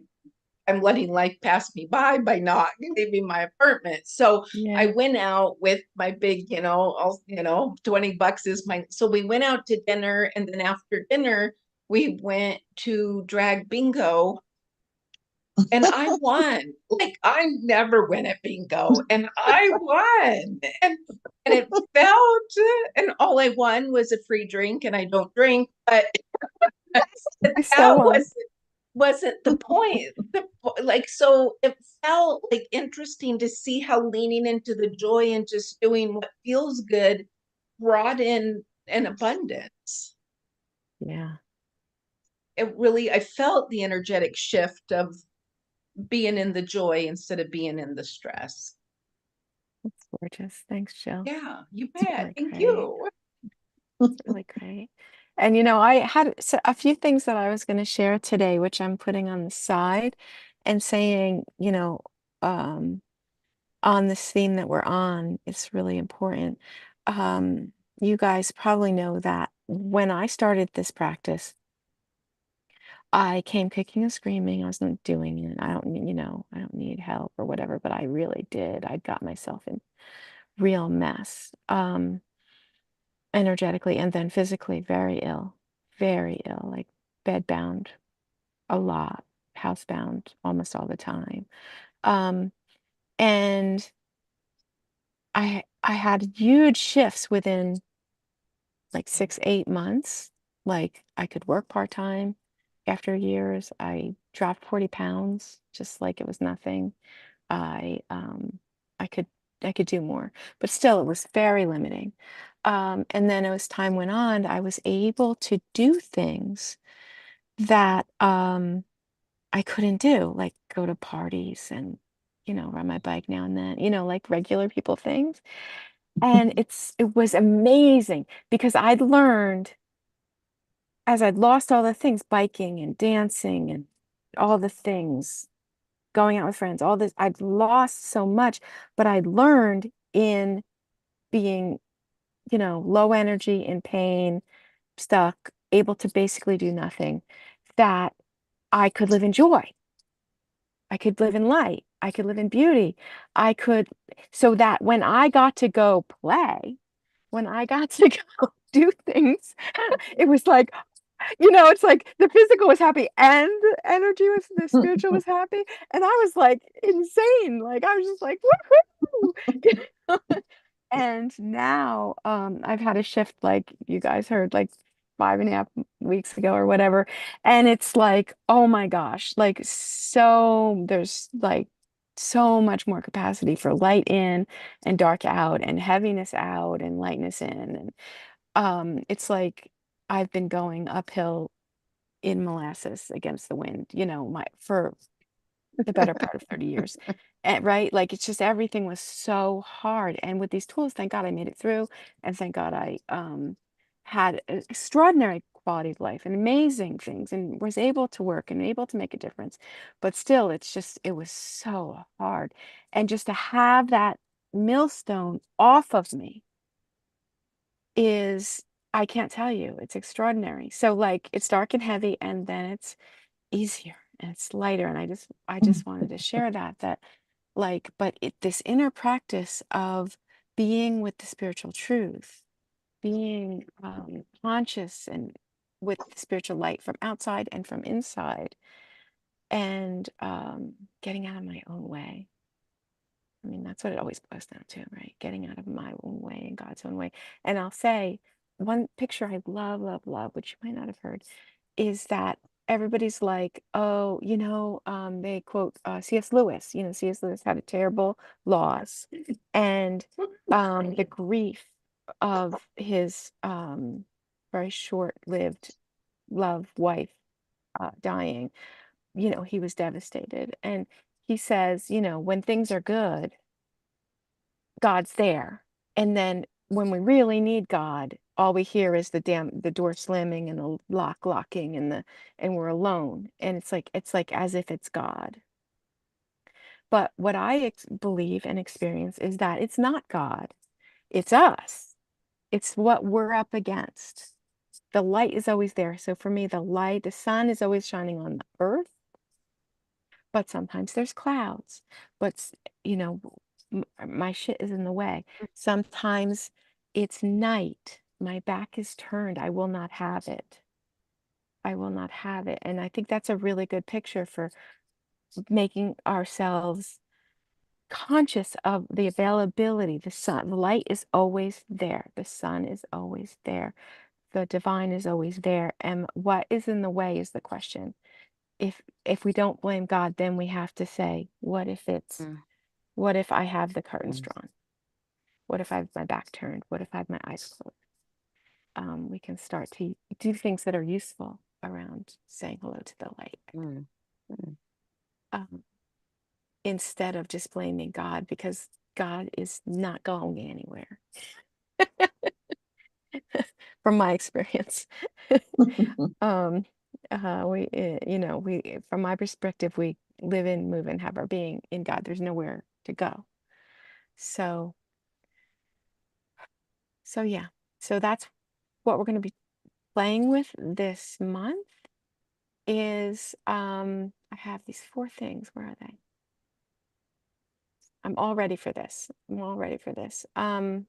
I'm letting life pass me by not leaving my apartment. So I Yeah. went out with my big, $20 is my, so we went out to dinner. And then after dinner, we went to drag bingo and I won. Like I never win at bingo and I won. And it felt, and all I won was a free drink and I don't drink, but I that still won. wasn't the point. Like so it felt like interesting to see how leaning into the joy and just doing what feels good brought in an abundance. Yeah. It really I felt the energetic shift of being in the joy instead of being in the stress. That's gorgeous. Thanks, Jill. Yeah, you It's bet. really Thank great. you. It's really great. And I had a few things that I was going to share today, which I'm putting on the side and saying, um, on this theme that we're on, it's really important. You guys probably know that when I started this practice, I came kicking and screaming. I wasn't doing it. I don't need help or whatever, but I really did. I got myself in real mess, energetically and then physically very ill, like bedbound a lot, housebound almost all the time. Um, and I had huge shifts within like 6, 8 months. Like I could work part-time after years. I dropped 40 pounds just like it was nothing. I um I could I could do more, but still it was very limiting. And then as time went on, I was able to do things that I couldn't do, like go to parties and ride my bike now and then, like regular people things. And it was amazing because I'd learned as I'd lost all the things, biking and dancing and all the things, going out with friends, all this, I'd lost so much, but I learned in being, low energy, in pain, stuck, able to basically do nothing, that I could live in joy. I could live in light. I could live in beauty. I could, so that when I got to go play, when I got to go do things, it was like, it's like the physical was happy and the energy was, the spiritual was happy. And I was like insane. Like I was just like, woohoo! You know? And now I've had a shift, like you guys heard, like 5.5 weeks ago or whatever. And it's like, oh my gosh, like so there's like so much more capacity for light in and dark out and heaviness out and lightness in. And it's like I've been going uphill in molasses against the wind, for the better part of 30 years. And, right? Like it's just everything was so hard. And with these tools, thank God I made it through. And thank God I had an extraordinary quality of life and amazing things and was able to work and able to make a difference. But still, it was so hard. And just to have that millstone off of me is, I can't tell you, it's extraordinary. So like it's dark and heavy and then it's easier and it's lighter. And I just wanted to share that like, but this inner practice of being with the spiritual truth, being conscious and with the spiritual light from outside and from inside, and getting out of my own way. I mean, that's what it always boils down to, right? Getting out of my own way and God's own way. And I'll say one picture I love, love, love, which you might not have heard, is that everybody's like, oh, they quote C.S. Lewis. C.S. Lewis had a terrible loss, and the grief of his very short-lived love wife dying. He was devastated, and he says, when things are good, God's there. And then when we really need God, all we hear is the door slamming and the lock locking and we're alone. And it's like as if it's God. But what I believe and experience is that it's not God. It's us. It's what we're up against. The light is always there. So for me, the sun is always shining on the earth, but sometimes there's clouds. But my shit is in the way. Sometimes it's night. My back is turned. I will not have it. I will not have it. And I think that's a really good picture for making ourselves conscious of the availability. The sun, the light is always there. The sun is always there. The divine is always there. And what is in the way is the question. If we don't blame God, then we have to say, what if I have the curtains drawn? What if I have my back turned? What if I have my eyes closed? We can start to do things that are useful around saying hello to the light. Instead of just blaming God, because God is not going anywhere. From my experience. We from my perspective, we live in, move, and have our being in God. There's nowhere to go. So yeah. So that's what we're going to be playing with this month is I have these 4 things. Where are they? I'm all ready for this. I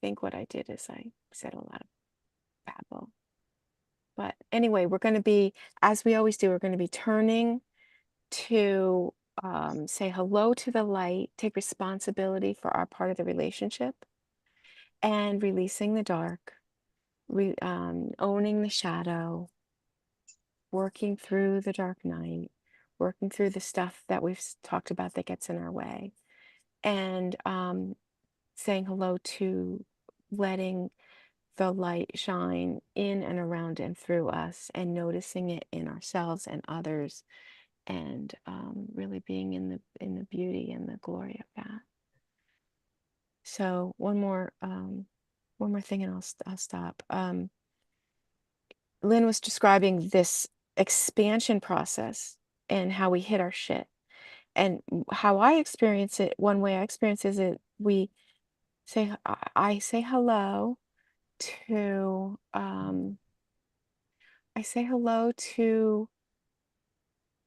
think what I did is I said a lot of babble. But anyway, we're going to be, as we always do, we're going to be turning to say hello to the light, take responsibility for our part of the relationship, and releasing the dark, owning the shadow, working through the dark night, working through the stuff that we've talked about that gets in our way, and saying hello to letting the light shine in and around and through us and noticing it in ourselves and others, and really being in the beauty and the glory of that. So one more thing and I'll stop. Lynn was describing this expansion process and how we hit our shit. And how I experience it, one way I experience is I say hello to I say hello to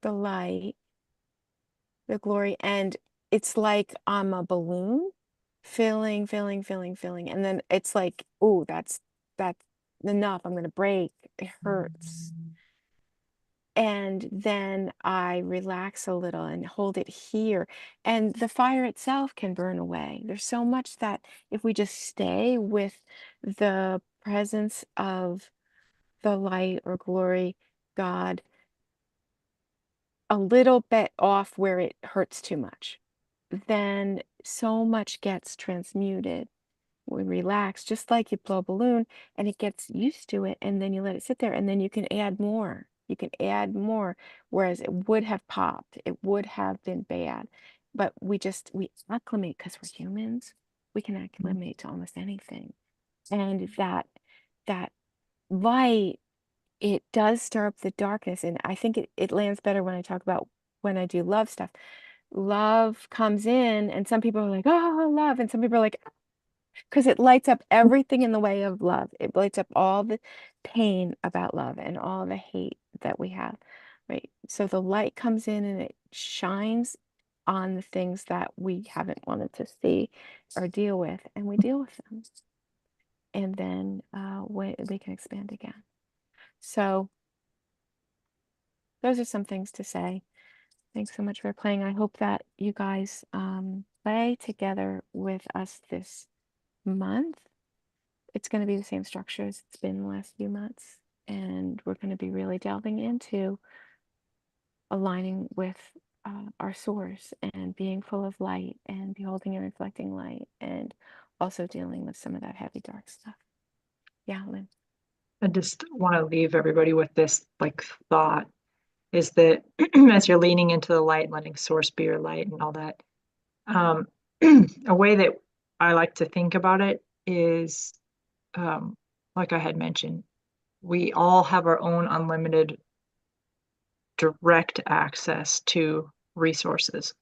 the light, the glory, and it's like I'm a balloon filling, filling, filling, filling. And then it's like, oh, that's enough. I'm gonna break. It hurts. And then I relax a little and hold it here. And the fire itself can burn away. There's so much that if we just stay with the presence of the light or glory, God, a little bit off where it hurts too much, then so much gets transmuted. We relax, just like you blow a balloon and it gets used to it, and then you let it sit there, and then you can add more. You can add more, whereas it would have popped, it would have been bad. But we acclimate because we're humans. We can acclimate to almost anything. And that light, it does stir up the darkness. And I think it lands better when I talk about when I do love stuff. Love comes in, and some people are like, oh, love. And some people are like, because it lights up everything in the way of love. It lights up all the pain about love and all the hate that we have, right? So the light comes in and it shines on the things that we haven't wanted to see or deal with, and we deal with them. And then we can expand again. So those are some things to say. Thanks so much for playing. I hope that you guys play together with us this month. It's going to be the same structure as it's been the last few months. And we're going to be really delving into aligning with our source and being full of light and beholding and reflecting light, and also dealing with some of that heavy, dark stuff. Yeah, Lynn. I just want to leave everybody with this like thought is that as you're leaning into the light, letting source be your light and all that, a way that I like to think about it is, like I had mentioned, we all have our own unlimited direct access to resources,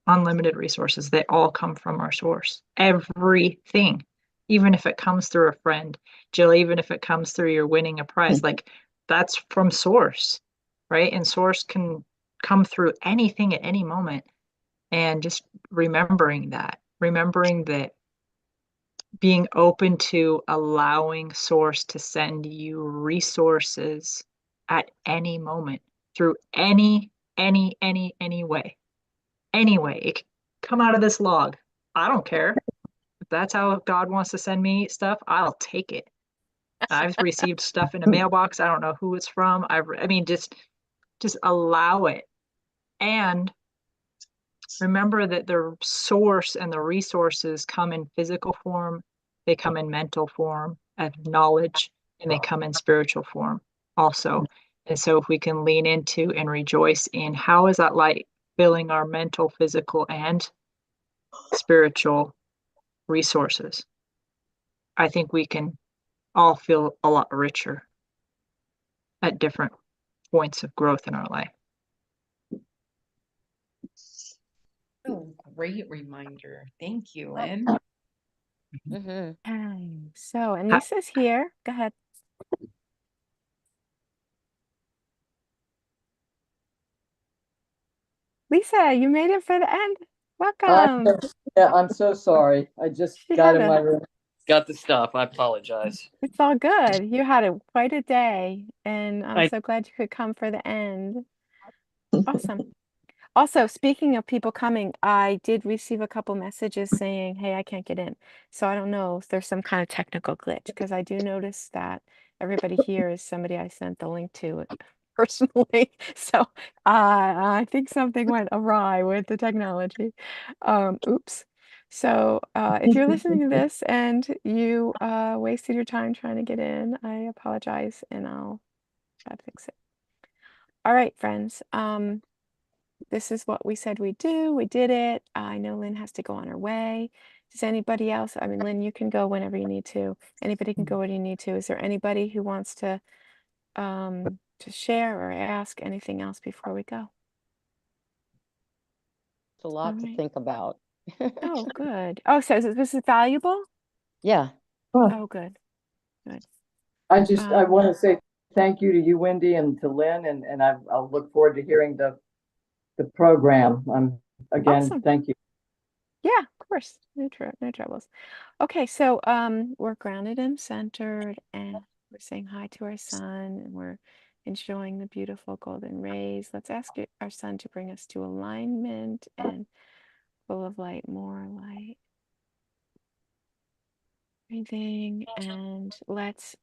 unlimited resources. They all come from our source. Everything, even if it comes through a friend, Jill, even if it comes through you're winning a prize, like that's from source, right? And source can come through anything at any moment. And just remembering that being open to allowing source to send you resources at any moment through any way. Anyway, it can come out of this log. I don't care. If that's how God wants to send me stuff, I'll take it. I've received stuff in a mailbox. I don't know who it's from. I mean, just allow it. And remember that the source and the resources come in physical form, they come in mental form of knowledge, and they come in spiritual form also. And so if we can lean into and rejoice in how is that light filling our mental, physical, and spiritual resources, I think we can all feel a lot richer at different points of growth in our life. Oh, great reminder. Thank you, Lynn. Okay, so, and Lisa's here. Go ahead. Lisa, you made it for the end. Welcome. Yeah, I'm so sorry. I just She got had in my a- room, got the stuff. I apologize. It's all good. You had quite a day, and I'm I- so glad you could come for the end. Awesome. Also, speaking of people coming, I did receive a couple messages saying, hey, I can't get in. So I don't know if there's some kind of technical glitch, because I do notice that everybody here is somebody I sent the link to personally. So I think something went awry with the technology. Oops. So if you're listening to this and you wasted your time trying to get in, I apologize, and I'll try to fix it. All right, friends. This is what we said we'd do. We did it. I know Lynn has to go on her way. Does anybody else? I mean, Lynn, you can go whenever you need to. Anybody can go when you need to. Is there anybody who wants to share or ask anything else before we go? It's a lot to think about. Oh, good. Oh, so this is valuable? Yeah. Oh, good. Good. I want to say thank you to you, Wendy, and to Lynn, and I'll look forward to hearing the program. Again, Awesome. thank you. Yeah, of course. No troubles. Okay, so we're grounded and centered, and we're saying hi to our sun, and we're enjoying the beautiful golden rays. Let's ask our sun to bring us to alignment and full of light, more light. Breathing, and let's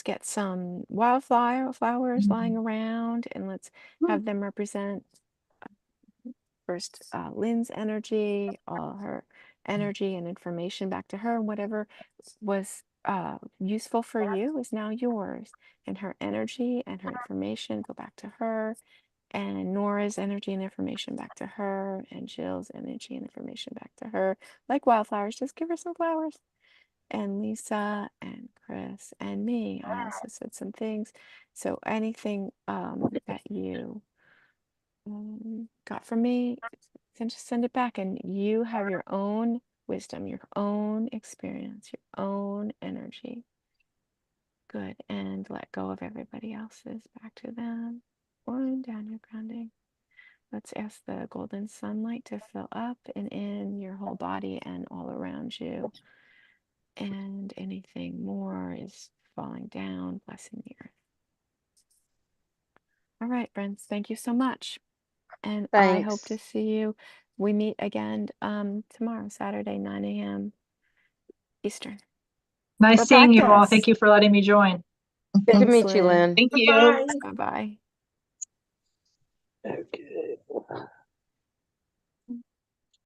get some flowers lying around, and let's have them represent first Lynn's energy, all her energy and information back to her, and whatever was useful for you is now yours. And her energy and her information go back to her, and Nora's energy and information back to her, and Jill's energy and information back to her. Like wildflowers, just give her some flowers. And Lisa and Chris and me. I also said some things. So anything that you got from me, then just send it back. And you have your own wisdom, your own experience, your own energy. Good. And let go of everybody else's back to them. One, down your grounding. Let's ask the golden sunlight to fill up and in your whole body and all around you. And anything more is falling down, blessing the earth. All right, friends, thank you so much. And I hope to Thanks. see you. We meet again tomorrow, Saturday, 9 a.m. Eastern. Nice For seeing you all. practice. Thank you for letting me join. Good to Thanks, meet you, Lynn. Lynn. Thank you. Bye-bye. Okay.